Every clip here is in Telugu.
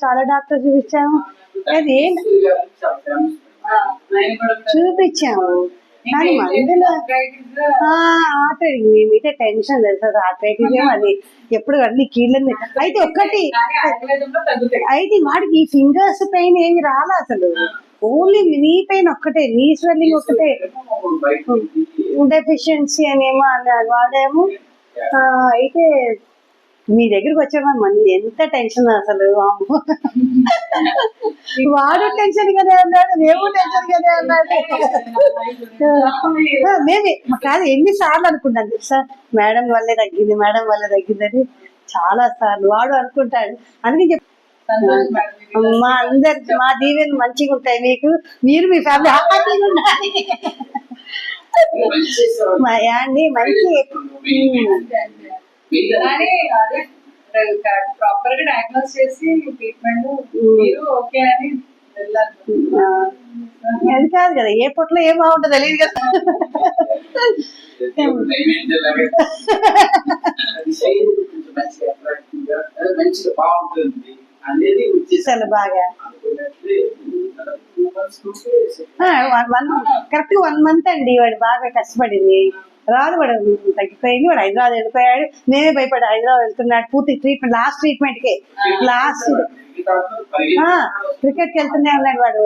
చాలా డాక్టర్ చూపించాము, అది చూపించాము కానీ మందులో మీటే టెన్షన్ తెలుసా, ఆర్థరైటిస్ అది ఎప్పుడు అన్ని కీళ్ళని. అయితే ఒక్కటి అయితే వాడికి ఈ ఫింగర్స్ పెయిన్ ఏమి రాలా అసలు, ఓన్లీ నీ పెయిన్ ఒక్కటే, నీ స్వెల్లింగ్ ఒక్కటే, డెఫిషియన్సీ అనేమో అన్నాడు వాడేమో. అయితే మీ దగ్గరికి వచ్చామా మన ఎంత టెన్షన్ అసలు, వాడు టెన్షన్ గానే అన్నాడు, మేము టెన్షన్ గానే అన్నాడు. మేమే కాదు ఎన్నిసార్లు అనుకుంటాను సార్ మేడం వల్లే తగ్గింది, మేడం వల్లే తగ్గిందని చాలా సార్లు వాడు అనుకుంటాడు. అందుకే మా అందరు మా దీవెనలు మంచిగా ఉంటాయి మీకు, మీరు మీ ఫ్యామిలీ హ్యాపీగా ఉండాలి అండి. మంచి ప్రాపర్ గా డయాగ్నోస్ చేసి ట్రీట్మెంట్ మీరు ఓకే అని అది కాదు కదా, ఏ పొట్లో ఏం బాగుంటుందో తెలియదు కదా. చాలా బాగా కరెక్ట్ 1 month అండి వాడు బాగా కష్టపడింది, రాదు వాడు తగ్గిపోయింది. వాడు హైదరాబాద్ వెళ్ళిపోయాడు, నేనే భయపడా హైదరాబాద్ వెళ్తున్నాడు పూర్తి ట్రీట్మెంట్, లాస్ట్ ట్రీట్మెంట్ కే లాస్ట్ క్రికెట్ కి వెళ్తూనే ఉన్నాడు వాడు,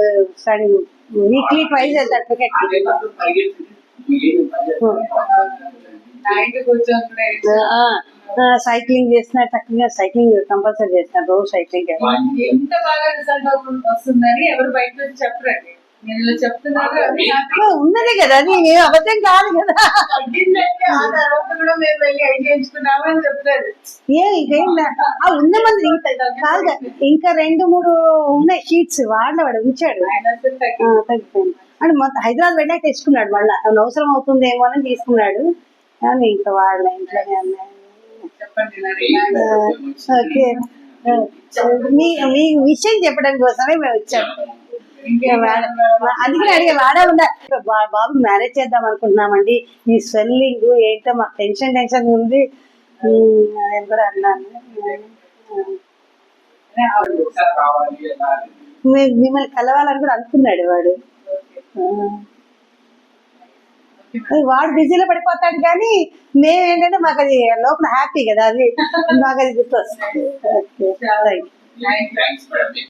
వీక్లీ ట్వైస్ వెళ్తాడు క్రికెట్ కి. సైక్లింగ్ చేస్తున్నాడు చక్కగా, సైక్లింగ్ కంపల్సరీ చేస్తున్నాడు, రోజు సైక్లింగ్. ఎంత బాగా రిజల్ట్ వస్తుందని ఎవరు బయట నుంచి చెప్పరండి, ఉన్నది కదా, అది అబద్ధం కాదు కదా. ఉన్న మంది కాదు, ఇంకా 2-3 ఉన్నాయి షీట్స్ వాడు ఉంచాడు, తగ్గిపోయింది అంటే మొత్తం హైదరాబాద్ వెళ్ళాక తెచ్చుకున్నాడు, మళ్ళీ అవసరం అవుతుందేమో అని తీసుకున్నాడు. కానీ ఇంకా వాళ్ళ ఇంట్లోనే అన్నాడు. ఓకే, మీ విషయం చెప్పడం కోసమే మేము వచ్చాము. అందుకని అడిగే వాడా ఉందా బాబు మ్యారేజ్ చేద్దాం అనుకుంటున్నామండి, ఈ స్వెల్లింగ్ ఏంటో మాకు టెన్షన్ ఉంది నేను కూడా అన్నాను. మిమ్మల్ని కలవాలని కూడా అనుకున్నాడు వాడు. వాడు బిజీలో పడిపోతాడు కానీ మేమేంటంటే మాకు అది లోపల హ్యాపీ కదా, అది మాకు అది గుర్తొస్తుంది. Okay, thank you.